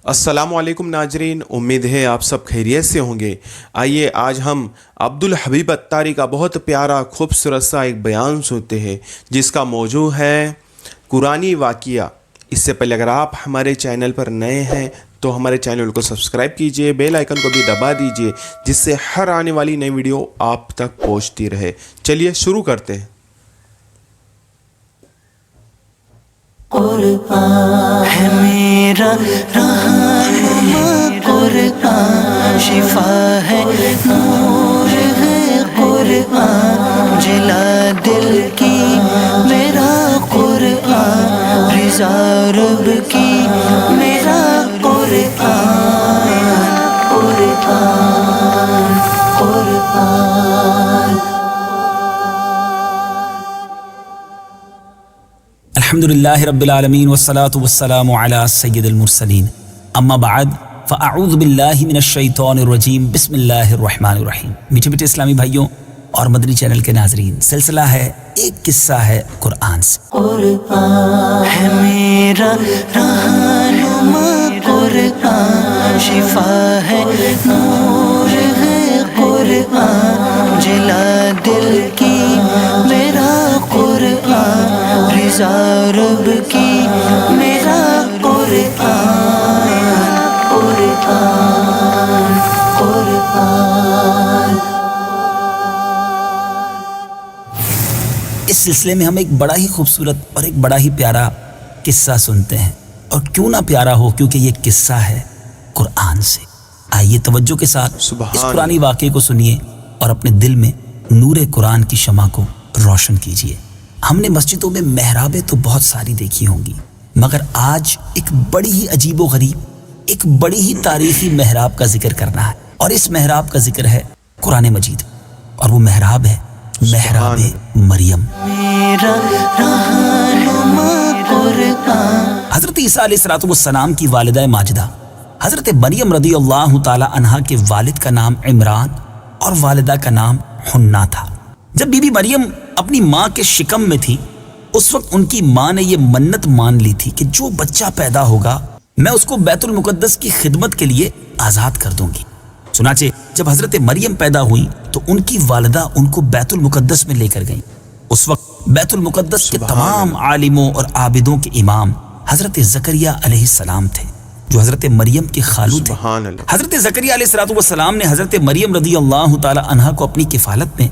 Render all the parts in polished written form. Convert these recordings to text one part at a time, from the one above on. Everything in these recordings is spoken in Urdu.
السلام علیکم ناظرین، امید ہے آپ سب خیریت سے ہوں گے۔ آئیے آج ہم عبدالحبیب اتاری کا بہت پیارا خوبصورت سا ایک بیان سنتے ہیں جس کا موضوع ہے قرآنی واقعہ۔ اس سے پہلے اگر آپ ہمارے چینل پر نئے ہیں تو ہمارے چینل کو سبسکرائب کیجئے، بیل آئیکن کو بھی دبا دیجئے جس سے ہر آنے والی نئی ویڈیو آپ تک پہنچتی رہے۔ چلیے شروع کرتے ہیں۔ قرآن ہے میرا رہنما، قرآن شفا ہے، نور ہے قرآن، جلا دل کی میرا قرآن، رضا رب کی میرا قرآن، قرآن قرآن۔ الحمدللہ رب العالمین والصلاة والسلام علی سید المرسلین، اما بعد فاعوذ باللہ من الشیطان الرجیم، بسم اللہ الرحمن الرحیم۔ میٹھے میٹھے اسلامی بھائیوں اور مدنی چینل کے ناظرین، سلسلہ ہے ایک قصہ ہے قرآن سے۔ قرآن ہے میرا رہنما، قرآن شفا ہے، نور ہے قرآن، جلا دل کی میرا قرآن، رضا رب کی میرا قرآن، قرآن قرآن۔ اس سلسلے میں ہم ایک بڑا ہی خوبصورت اور ایک بڑا ہی پیارا قصہ سنتے ہیں، اور کیوں نہ پیارا ہو، کیونکہ یہ قصہ ہے قرآن سے۔ آئیے توجہ کے ساتھ اس قرآنی واقعے کو سنیے اور اپنے دل میں نور قرآن کی شمع کو روشن کیجیے۔ ہم نے مسجدوں میں محرابیں تو بہت ساری دیکھی ہوں گی، مگر آج ایک بڑی ہی عجیب و غریب، ایک بڑی ہی تاریخی محراب کا ذکر کرنا ہے، اور اس محراب کا ذکر ہے قرآن مجید، اور وہ محراب ہے محراب مریم۔ میرا رہنما قرآن۔ حضرت عیسیٰ علیہ السلام کی والدہ ماجدہ حضرت مریم رضی اللہ تعالی عنہا کے والد کا نام عمران اور والدہ کا نام حنا تھا۔ جب بی بی مریم اپنی ماں کے شکم میں تھی، اس وقت ان کی ماں نے یہ منت مان لی تھی کہ جو بچہ پیدا ہوگا میں اس کو بیت المقدس کی خدمت کے لیے آزاد کر دوں گی۔ چنانچہ جب حضرت مریم پیدا ہوئی تو ان کی والدہ ان کو بیت المقدس میں لے کر گئیں۔ اس وقت بیت المقدس کے تمام عالموں اور عابدوں کے امام حضرت زکریہ علیہ السلام تھے، جو حضرت مریم کے خالو تھے۔ حضرت زکریہ علیہ السلام نے حضرت مریم رضی اللہ تعالی عنہا کو اپنی کفالت میں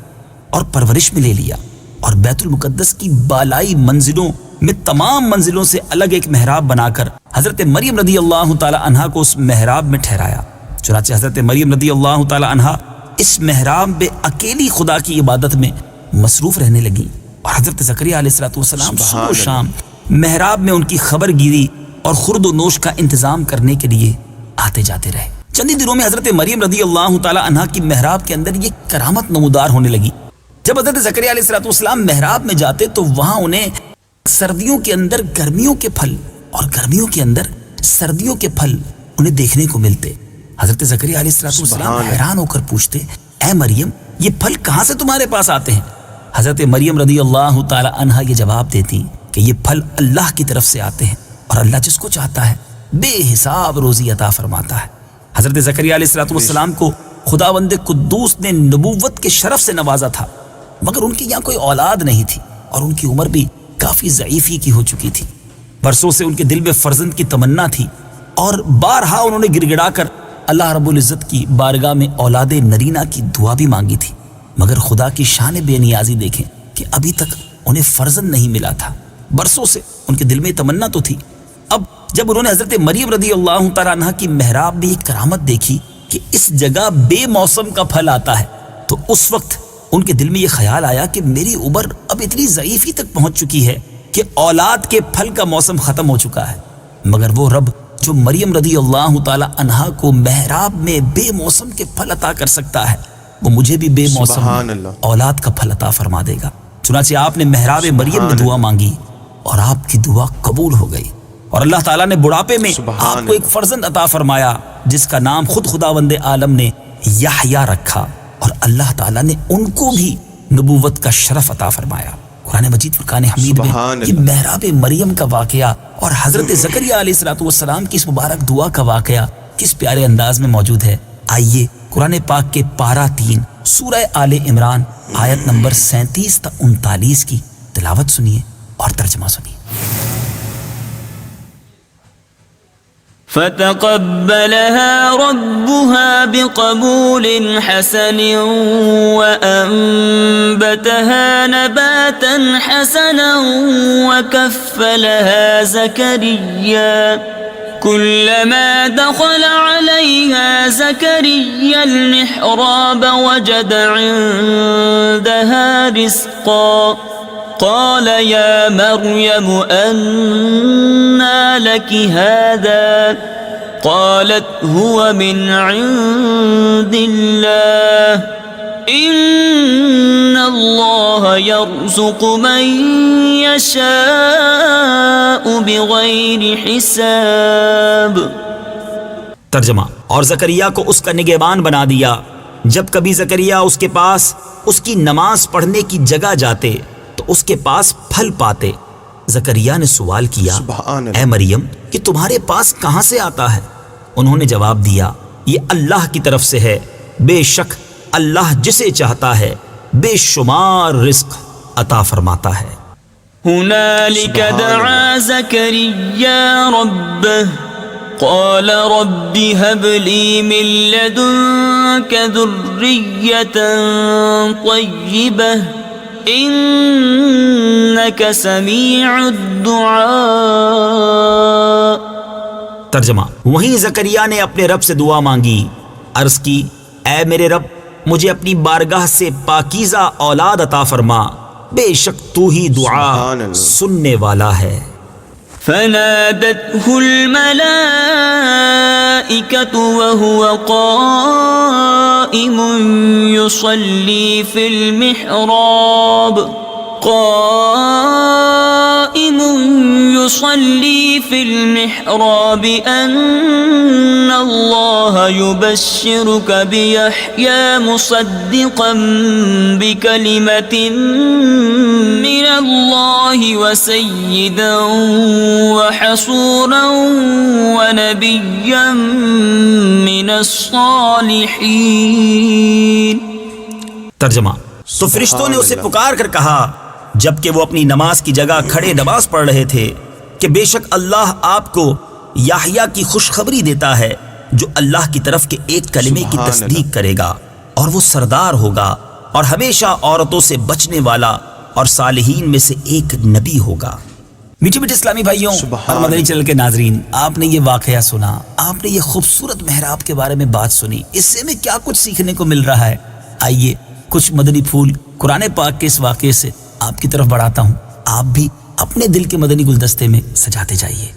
اور پرورش میں لے لیا، اور بیت المقدس کی بالائی منزلوں میں تمام منزلوں سے الگ ایک محراب بنا کر حضرت مریم رضی اللہ تعالی عنہا کو اس محراب میں ٹھہرایا۔ چنانچہ حضرت مریم رضی اللہ تعالی عنہا اس محراب میں اکیلی خدا کی عبادت میں مصروف رہنے لگی، اور حضرت زکریہ علیہ السلام صبح و شام محراب میں ان کی خبر گیری اور خورد و نوش کا انتظام کرنے کے لیے آتے جاتے رہے۔ چند ہی دنوں میں حضرت مریم رضی اللہ تعالی عنہا کی محراب کے اندر یہ کرامت نمودار ہونے لگی۔ جب حضرت زکریہ علیہ السلام محراب میں جاتے تو وہاں انہیں سردیوں کے اندر گرمیوں کے پھل اور گرمیوں کے اندر سردیوں کے پھل انہیں دیکھنے کو ملتے۔ حضرت زکریہ علیہ السلام حیران ہو کر پوچھتے، اے مریم، یہ پھل کہاں سے تمہارے پاس آتے ہیں؟ حضرت مریم رضی اللہ تعالی عنہا یہ جواب دیتی کہ یہ پھل اللہ کی طرف سے آتے ہیں، اور اللہ جس کو چاہتا ہے بے حساب روزی عطا فرماتا ہے۔ حضرت زکریہ علیہ السلام کو خداوند قدوس نے نبوت کے شرف سے نوازا تھا، مگر ان کی یہاں کوئی اولاد نہیں تھی، اور ان کی عمر بھی کافی ضعیفی کی ہو چکی تھی۔ برسوں سے ان کے دل میں فرزند کی تمنا تھی، اور بارہا انہوں نے گڑ گڑا کر اللہ رب العزت کی بارگاہ میں اولاد نرینہ کی دعا بھی مانگی تھی، مگر خدا کی شان بے نیازی دیکھیں کہ ابھی تک انہیں فرزند نہیں ملا تھا۔ برسوں سے ان کے دل میں تمنا تو تھی۔ اب جب انہوں نے حضرت مریم رضی اللہ تعالیٰ عنہ کی محراب میں ایک کرامت دیکھی کہ اس جگہ بے موسم کا پھل آتا ہے، تو اس وقت ان کے دل میں یہ خیال آیا کہ میری عمر اب اتنی ضعیفی تک پہنچ چکی ہے کہ اولاد کے پھل کا موسم ختم ہو چکا ہے، مگر وہ رب جو مریم رضی اللہ تعالی عنہا کو محراب میں بے موسم کے پھل عطا کر سکتا ہے، وہ مجھے بھی بے موسم اولاد کا پھل عطا فرما دے گا۔ چنانچہ آپ نے محراب مریم میں دعا مانگی، اور آپ کی دعا قبول ہو گئی، اور اللہ تعالیٰ نے بڑھاپے میں آپ کو ایک فرزند عطا فرمایا جس کا نام خود خداوند عالم نے یحییٰ رکھا، اور اللہ تعالیٰ نے ان کو بھی نبوت کا شرف عطا فرمایا۔ قرآن مجید فرقان حمید میں یہ محراب مریم کا واقعہ اور حضرت زکریا علیہ الصلوۃ والسلام کی اس مبارک دعا کا واقعہ کس پیارے انداز میں موجود ہے، آئیے قرآن پاک کے پارہ 3 سورہ آل عمران آیت نمبر 37 تا 39 کی تلاوت سنیے اور ترجمہ سنیے۔ فتقبلها ربها بقبول حسن وأنبتها نباتا حسنا وكفلها زكريا كلما دخل عليها زكريا المحراب وجد عندها رزقا قال يا مريم أنى لك هذا قالت هو من عند الله إن الله يرزق من يشاء بغير حساب۔ ترجمہ، اور زکریا کو اس کا نگہبان بنا دیا، جب کبھی زکریا اس کے پاس اس کی نماز پڑھنے کی جگہ جاتے تو اس کے پاس پھل پاتے۔ زکریا نے سوال کیا، اے مریم کہ تمہارے پاس کہاں سے آتا ہے؟ انہوں نے جواب دیا، یہ اللہ کی طرف سے ہے، بے شک اللہ جسے چاہتا ہے بے شمار رزق عطا فرماتا ہے۔ هنالك دعا زكريا ربه قال رب هب لي من لدنك ذرية طيبة إنك سميع الدعاء۔ ترجمہ، وہیں زکریا نے اپنے رب سے دعا مانگی، عرض کی، اے میرے رب مجھے اپنی بارگاہ سے پاکیزہ اولاد عطا فرما، بے شک تو ہی دعا سننے والا ہے۔ فنادته الملائكة وهو قائم يصلي في المحراب أن الله يبشرك بيحيى مصدقا بكلمة من الله وسيدا وحصورا ونبيا من الصالحين۔ ترجمہ، تو فرشتوں نے اسے پکار کر کہا جبکہ وہ اپنی نماز کی جگہ کھڑے نماز پڑھ رہے تھے کہ بے شک اللہ آپ کو یحییٰ کی خوشخبری دیتا ہے جو اللہ کی طرف کے ایک کلمے کی تصدیق کرے گا، اور وہ سردار ہوگا اور ہمیشہ عورتوں سے بچنے والا اور صالحین میں سے ایک نبی ہوگا۔ میٹھے میٹھے اسلامی بھائیوں اور مدنی چینل کے ناظرین، آپ نے یہ واقعہ سنا، آپ نے یہ خوبصورت محراب کے بارے میں بات سنی، اس سے ہمیں کیا کچھ سیکھنے کو مل رہا ہے؟ آئیے کچھ مدنی پھول قرآن پاک کے اس واقعے سے آپ کی طرف بڑھاتا ہوں، آپ بھی اپنے دل کے مدنی گلدستے میں سجاتے جائیے۔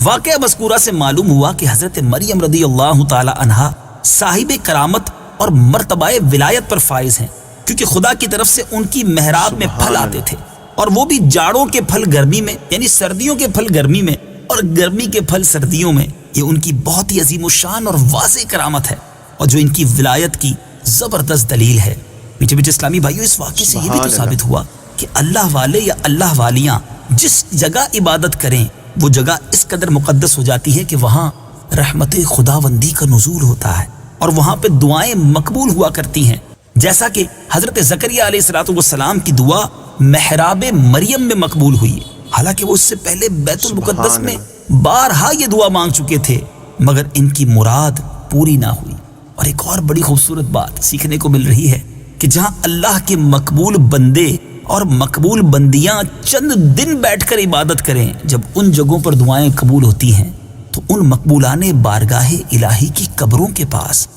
واقعہ مذکورہ سے معلوم ہوا کہ حضرت مریم رضی اللہ تعالی عنہا صاحب کرامت اور مرتبہ ولایت پر فائز ہیں، کیونکہ خدا کی طرف سے ان کی محراب میں پھل آتے تھے، اور وہ بھی جاڑوں کے پھل گرمی میں، یعنی سردیوں کے پھل گرمی میں اور گرمی کے پھل سردیوں میں۔ یہ ان کی بہت ہی عظیم الشان اور واضح کرامت ہے، اور جو ان کی ولایت کی زبردست دلیل ہے۔ میٹھے میٹھے اسلامی بھائیوں، اس واقعے سے یہ بھی تو ثابت ہوا کہ اللہ والے یا اللہ والیاں جس جگہ عبادت کریں وہ جگہ اس قدر مقدس ہو جاتی ہے کہ وہاں رحمت خداوندی کا نزول ہوتا ہے، اور وہاں پہ دعائیں مقبول ہوا کرتی ہیں، جیسا کہ حضرت زکریا علیہ السلام کی دعا محراب مریم میں مقبول ہوئی، حالانکہ وہ اس سے پہلے بیت المقدس میں بارہا یہ دعا مانگ چکے تھے، مگر ان کی مراد پوری نہ ہوئی۔ اور ایک اور بڑی خوبصورت بات سیکھنے کو مل رہی ہے کہ جہاں اللہ کے مقبول بندے اور مقبول بندیاں چند دن بیٹھ کر عبادت کریں، جب ان جگہوں پر دعائیں قبول ہوتی ہیں تو ان مقبولان بارگاہ الہی کی قبروں کے پاس،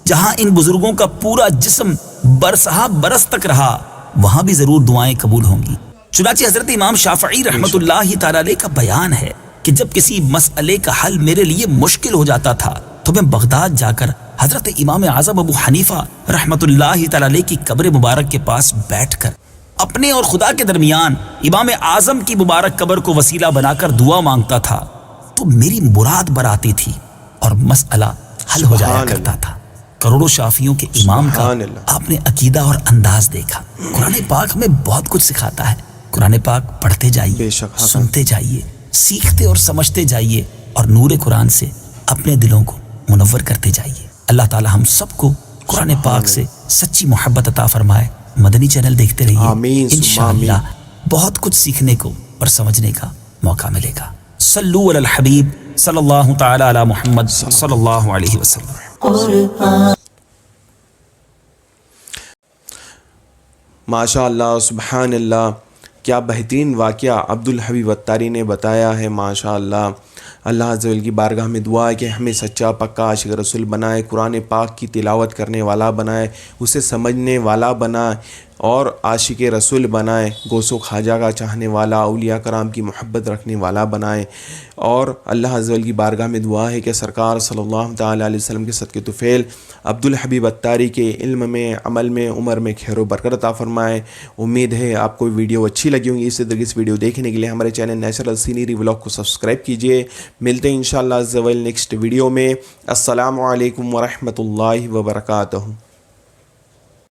جہاں ان بزرگوں کا پورا جسم برسہ برس تک رہا، وہاں بھی ضرور دعائیں قبول ہوں گی۔ چنانچہ حضرت امام شافعی رحمۃ اللہ تعالی علیہ کا بیان ہے کہ جب کسی مسئلے کا حل میرے لیے مشکل ہو جاتا تھا تو میں بغداد جا کر حضرت امام اعظم ابو حنیفہ رحمۃ اللہ تعالی علیہ کی قبر مبارک کے پاس بیٹھ کر اپنے اور خدا کے درمیان امام اعظم کی مبارک قبر کو وسیلہ بنا کر دعا مانگتا تھا، تو میری مراد براتی تھی اور مسئلہ حل ہو جایا کرتا تھا۔ کروڑوں شافیوں کے امام کا آپ نے عقیدہ اور انداز دیکھا۔ قرآن پاک ہمیں بہت کچھ سکھاتا ہے۔ قرآن پاک پڑھتے جائیے، سنتے جائیے، سیکھتے اور سمجھتے جائیے اور نور قرآن سے اپنے دلوں کو منور کرتے جائیے۔ اللہ تعالی ہم سب کو قرآن پاک سے سچی محبت عطا فرمائے۔ مدنی چینل دیکھتے رہیے، آمین ثم انشاءاللہ بہت کچھ سیکھنے کو اور سمجھنے کا موقع ملے گا۔ صلو علی الحبیب صلی اللہ تعالی علی محمد صلی اللہ علیہ وسلم۔ قرآن ماشاء اللہ، سبحان اللہ، کیا بہترین واقعہ عبدالحبیب اتاری نے بتایا ہے۔ ماشاء اللہ، اللہ عز و جل کی بارگاہ میں دعا ہے کہ ہمیں سچا پکا عاشق رسول بنائے، قرآن پاک کی تلاوت کرنے والا بنائے، اسے سمجھنے والا بنائے اور عاشق رسول بنائے، غوث و خواجہ کا چاہنے والا، اولیاء کرام کی محبت رکھنے والا بنائے۔ اور اللہ عز و جل کی بارگاہ میں دعا ہے کہ سرکار صلی اللہ تعالیٰ علیہ وسلم کے صدقے طفیل عبدالحبیب اتاری کے علم میں، عمل میں، عمر میں خیر و برکت عطا فرمائے۔ امید ہے آپ کو ویڈیو اچھی لگی ہوں گی۔ اس طرح کی اس ویڈیو دیکھنے کے لیے ہمارے چینل نیچرل سینری ولاگ کو سبسکرائب کیجیے۔ ملتے ہیں انشاءاللہ عز و جل نیکسٹ ویڈیو میں۔ السلام علیکم ورحمۃ اللہ وبرکاتہ۔